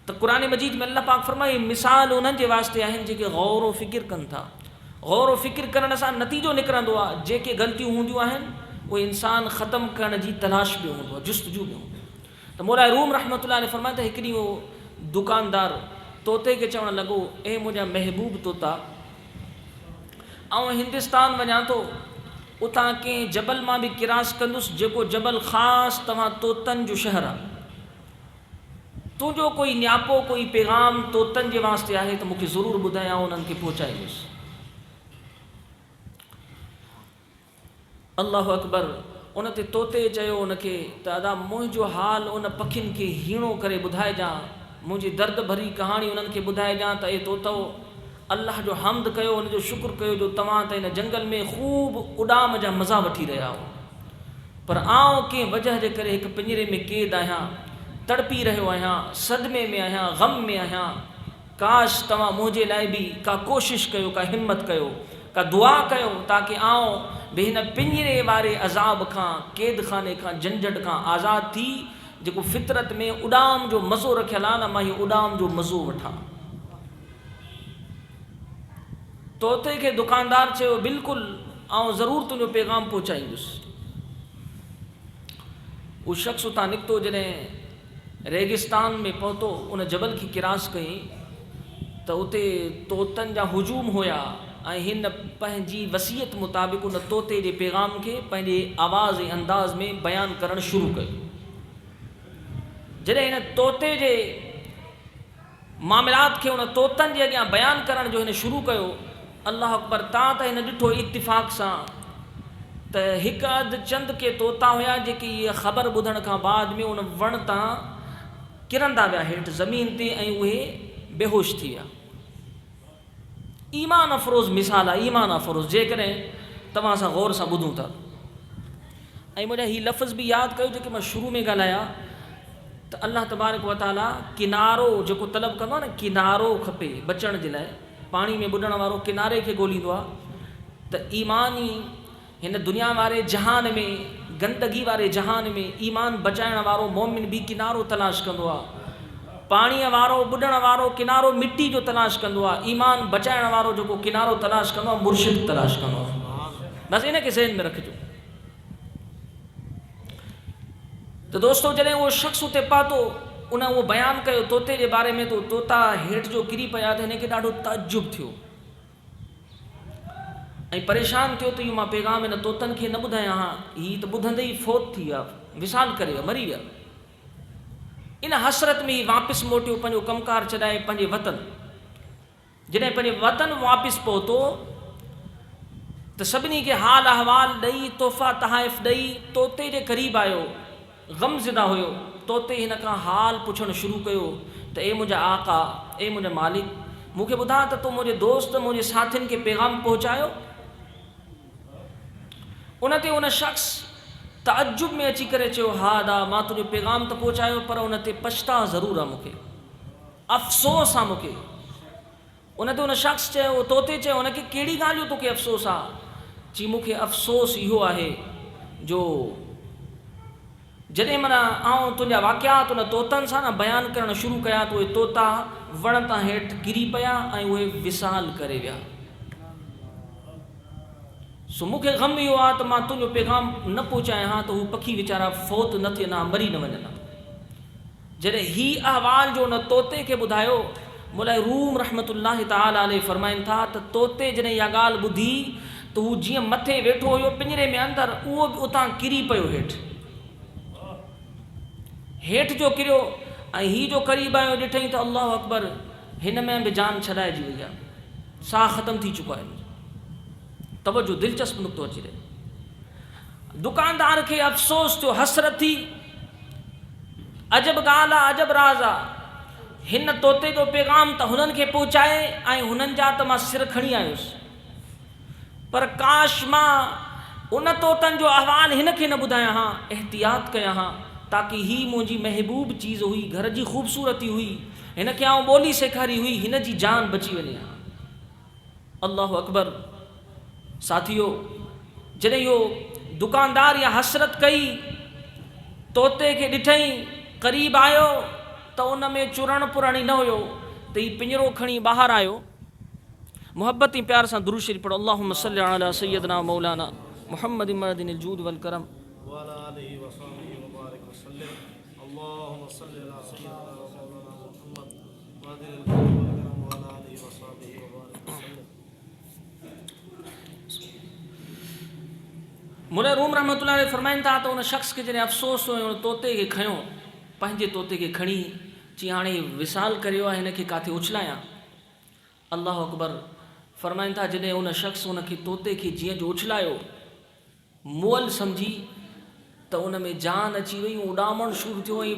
तो कुरान मजीद में अल्लाह पाक फरमाए मिसाल उन्हनि जे वास्ते आहिनि जेके गौर व फ़िक्र कनि था। गौर व फ़िक्र करण सां नतीजो निकिरंदो आहे जेके ग़लतियूं हूंदियूं आहिनि उहे इंसान ख़त्म करण जी तलाश में हूंदो आहे, जुस्तजू में हूंदो आहे। त मौला रूम रहमतुल्लाह अलैह फरमाए त हिकिड़ी उहो दुकानदार तोते खे चवणु लॻो, ए मुंहिंजा महबूब तोता, आउं हिंदुस्तान वञा थो, उतां कंहिं जबल मां बि किरास कंदुसि जेको जबल ख़ासि तव्हां तोतनि जो शहरु आहे। तुंहिंजो कोई न्यापो कोई पैगाम तोतनि जे वास्ते आहे त मूंखे ज़रूरु ॿुधाए, आउं उन्हनि खे पहुचाईंदुसि। अल्लाहु अकबर। उन ते तोते चयो उनखे त अदा मुंहिंजो हाल उन पखियुनि खे हीणो करे ॿुधाइजां, मुंहिंजी दर्द भरी कहाणी उन्हनि खे ॿुधाइजां त ए तोतो अल्लाह जो हम्द कयो, उनजो शुक्र कयो जो तव्हां त हिन जंगल में ख़ूब उॾाम जा मज़ा वठी रहिया हो, पर आउं कंहिं वजह जे करे हिकु पिंजरे में क़ैद आहियां, तड़पी रहियो आहियां, सदमे में आहियां, ग़म में आहियां। काश तव्हां मुंहिंजे लाइ बि का कोशिशि कयो, का हिम्मत कयो, का दुआ कयो ताकी आउं बि हिन पिंजरे वारे अज़ाब खां, क़ैद खाने खां, झंझट खां आज़ादु थी जेको फितरत में उॾाम जो मज़ो रखियलु आहे न, मां इहो उॾाम जो मज़ो वठां। तोते खे दुकानदार चयो बिल्कुलु आउं ज़रूरु तुंहिंजो पैगाम पहुचाईंदुसि। उहो शख़्स उतां निकितो, जॾहिं रेगिस्तान में पहुतो, उन जबल की किरास कई त उते तोतनि जा हुजूम हुया ऐं हिन पंहिंजी वसीयत मुताबिक़ उन तोते जे पैगाम खे पंहिंजे आवाज़ ऐं अंदाज़ में बयानु करणु शुरू कयो। जॾहिं हिन तोते जे मामलात खे उन तोतनि जे अॻियां बयानु करण जो हिन शुरू कयो, अल्लाह अकबर, तव्हां त हिन ॾिठो इत्तिफ़ाक़ सां त हिकु अधु चंद के तोता हुया जेके इहा ख़बर ॿुधण खां बाद में उन वण तां किरंदा विया हेठि ज़मीन ते ऐं उहे बेहोश थी विया। ईमान अफ़रोज़ मिसाल आहे, ईमान अफ़रोज़, जेकॾहिं तव्हां सां गौर सां ॿुधूं था। ऐं मुंहिंजा हीअ लफ़्ज़ बि यादि कयो जेके मां शुरू में ॻाल्हाया त अल्लाह तबारक व ताला किनारो जेको तलब कंदो आहे न, किनारो खपे बचण जे लाइ, पाणी में ॿुॾण वारो किनारे खे ॻोल्हींदो आहे, त ईमान ई हिन दुनिया वारे जहान में, गंदगी वारे जहान में ईमान बचाइण वारो मोमिन बि किनारो तलाश कंदो आहे। पाणीअ वारो ॿुॾण वारो किनारो मिट्टी जो तलाश कंदो आहे, ईमान बचाइण वारो जेको किनारो तलाश कंदो आहे मुर्शिद तलाश कंदो आहे। बसि इन खे ज़हन में रखिजो। त दोस्तो जॾहिं उहो शख़्स उते पहुतो, उन उहो बयानु कयो तोते जे बारे में, तो तोता हेठि जो किरी पिया त हिनखे ॾाढो तअजुब थियो ऐं परेशान थियो त इहो मां पैगाम हिन तोतनि खे न ॿुधायां हा, हीअ त ॿुधंदे ई फ़ौत थी विया, विसाल करे विया, मरी विया। इन हसरत में ई वापसि मोटियो, पंहिंजो कमकार छॾाए पंहिंजे वतन। जॾहिं पंहिंजे वतन वापसि पहुतो त सभिनी खे हाल अहवाल ॾेई, तोहफ़ा तहाइफ़ ॾेई तोते जे क़रीब आयो, ग़मज़दा हुयो। तोते हिन खां हाल पुछणु शुरू कयो त ए मुंहिंजा आका, ए मुंहिंजा मालिक, मूंखे ॿुधा त तूं मुंहिंजे दोस्त, मुंहिंजे साथियुनि खे पैगाम पहुचायो। उन ते उन शख़्स तअजुब में अची करे चयो, हा दा, मां तुंहिंजो पैगाम त पहुचायो, पर उन ते पछता ज़रूरु आहे, मूंखे अफ़सोस आहे मूंखे। उन ते उन शख़्स चयो, तोते चयो उनखे, कहिड़ी ॻाल्हि जो तोखे अफ़सोस आहे? चई, मूंखे अफ़सोस इहो आहे जो जॾहिं माना आउं तुंहिंजा वाक़ियात उन तोतनि सां न बयानु करणु शुरू कया त उहे तोता वण तां हेठि किरी पिया ऐं उहे विसाल करे विया। सो मूंखे ग़म इहो आहे त मां तुंहिंजो पैगाम न पहुचायां हा त हू पखी वीचारा फ़ौत न थियनि हा, मरी न वञनि हा। जॾहिं हीउ अहवाल जो उन तोते खे ॿुधायो, मौला रूम रहमतुल्लाह ताला अलैह फरमाइनि था त तोते जॾहिं इहा ॻाल्हि ॿुधी त हू जीअं मथे वेठो हुयो पिंजरे में अंदरि, उहो बि उतां किरी पियो हेठि जो किरियो ऐं हीउ जो क़रीब आयो, ॾिठईं त अल्लाहु अकबर, हिन में बि जान छॾाइजी वई आहे, साह ख़तमु थी चुको आहे। तवजो, दिलचस्प नुक़्तो अची रहियो। दुकानदार खे अफ़सोस थियो, हसरत थी, अजब ॻाल्हि आहे, अजब राज़ आहे। हिन तोते जो पैगाम त हुननि खे पहुचाए ऐं हुननि जा त मां सिर खणी आयुसि, पर काश मां उन तोतनि जो अहवाल हिन खे न ॿुधायां हा, एहतियात कयां हा, ताकी ही मुंहिंजी महबूब चीज़ हुई, घर जी ख़ूबसूरती हुई, हिन खे आउं ॿोली सेखारी हुई, हिन जी जान बची वञे हा। अल्लाहु अकबर। साथियो, जॾहिं इहो दुकानदार इहा हसरत कई, तोते खे ॾिठईं, क़रीब आयो त उन में चुरण पुरण ई न हुयो त ही पिंजरो खणी ॿाहिरि आयो। मोहब्बत ई प्यार सां दुरूद शरीफ पढ़ो। अल्लाहुम्मा सल्लि अला सय्यदना मौलाना मुहम्मद मर्दिनिल जूद वल करम वअला आलिहि वसहबिहि वबारिक वसल्लम। अल्लाहुम्मा सल्लि अला सय्यदना मौलाना मुहम्मद मर्दिनिल जूद वल करम वअला आलिहि वसहबिहि वबारिक वसल्लम। मुरे रूम रहमतुल्लाह अलैह फरमाइनि था त उन शख़्स खे जॾहिं अफ़सोस हुयो उन तोते खे खयो, पंहिंजे तोते खे खणी चई हाणे विसाल करियो आहे, हिन खे काथे उछलायां। अल्लाह अकबर। फरमाइनि था जॾहिं उन शख़्स उन खे तोते खे जीअं जो उछलायो, मुअल सम्झी त उन में जान अची वई, उॾामणु शुरू थियो ऐं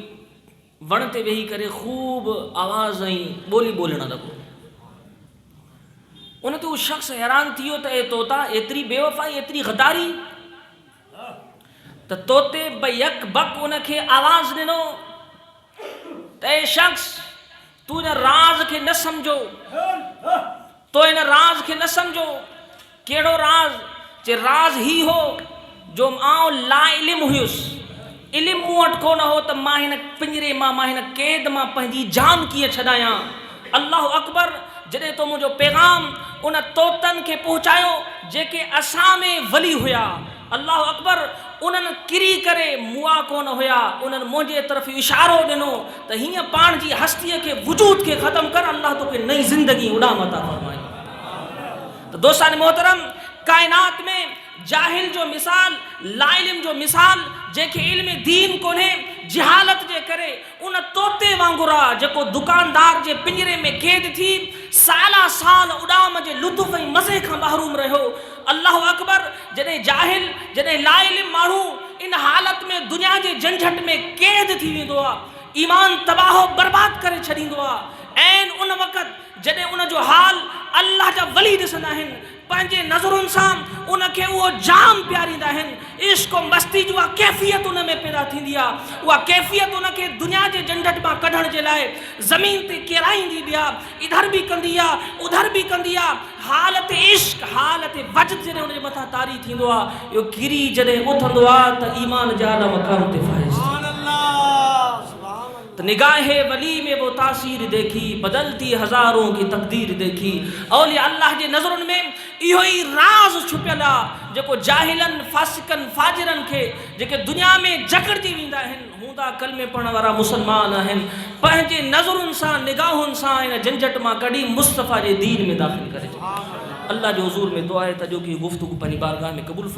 वण ते वेही करे ख़ूब आवाज़ ऐं ॿोली ॿोलणु लॻो। उन ते उहो शख़्स हैरान थी वियो त ए तोता एतिरी बेवफ़ाई, एतिरी गदारी। त तोते यक बक उन खे आवाज़ ॾिनो त ए शख़्स, तू इन राज़ खे न सम्झो, तो इन राज़ खे न सम्झो। कहिड़ो राज़? जे राज़ ही हो जो आउं ला इल्मु हुयुसि, इल्मु मूं वटि कोन हो त मां हिन पिंजरे मां, मां हिन क़ैद मां पंहिंजी जान कीअं छॾायां। अल्लाह अकबर। जॾहिं तो मुंहिंजो पैगाम उन तोतनि खे पहुचायो जेके असां में वली हुया, अल्लाह अकबर, उन्हनि किरी करे मुआ कोन हुया, उन्हनि मुंहिंजे तरफ़ इशारो ॾिनो त हीअं पाण जी हस्तीअ खे, वजूद खे ख़तमु कर, अल्लाह तोखे नई ज़िंदगी उॾाम अता फ़रमाए। त दोस्तान मोहतरम, काइनात में जाहिल जो मिसाल, लाइलिम जो मिसाल, जंहिंखे इल्म दीन कोन्हे, जहालत जे करे उन तोते वांगुरु आहे जेको दुकानदार जे पिंजरे में क़ैद थी साला साल उॾाम जे लुत्फ़ ऐं मज़े खां महरूम रहियो। अल्लाह अकबर। जॾहिं जाहिल, जॾहिं लाइलिम माण्हू इन हालत में दुनिया जे झंझट में क़ैद थी वेंदो आहे, ईमान तबाह बर्बाद करे छॾींदो आहे, ऐं उन वक़्तु जॾहिं उन जो हाल अल्लाह जा वली ॾिसंदा आहिनि, पंहिंजे नज़रुनि सां उनखे उहो जाम प्यारींदा आहिनि। इश्क़ मस्ती जो उहा कैफ़ियत उन में पैदा थींदी आहे। उहा कैफ़ियत उनखे दुनिया जे झंझट मां कढण जे लाइ ज़मीन ते किराईंदी बि आहे, इधर बि कंदी आहे, उधर बि कंदी आहे। हालत इश्क़, हालत वजद जॾहिं उनजे मथां तारी थींदो आहे, इहो किरी जॾहिं उथंदो आहे त ईमान जा आला मक़ाम ते फाइज़। तो निगाह वली में वो तासीर देखी, बदलती हज़ारों की तकदीर देखी। औलिया अल्लाह जे नज़रुनि में इहो ई राज़ छुपियल आहे जेको जाहिलनि, फासिकनि, फाजिरनि खे, जेके दुनिया में जकड़जी वेंदा आहिनि, हूंदा कलमे पढ़ण वारा मुसलमान आहिनि, पंहिंजे नज़रुनि सां, निगाहुनि सां इन झंझट मां कढी मुस्तफ़ा जे दीन में दाख़िल करे। अल्लाह जो हुज़ूर में दुआ आहे त जो की गुफ़्तगू पंहिंजी बारगाह में क़बूल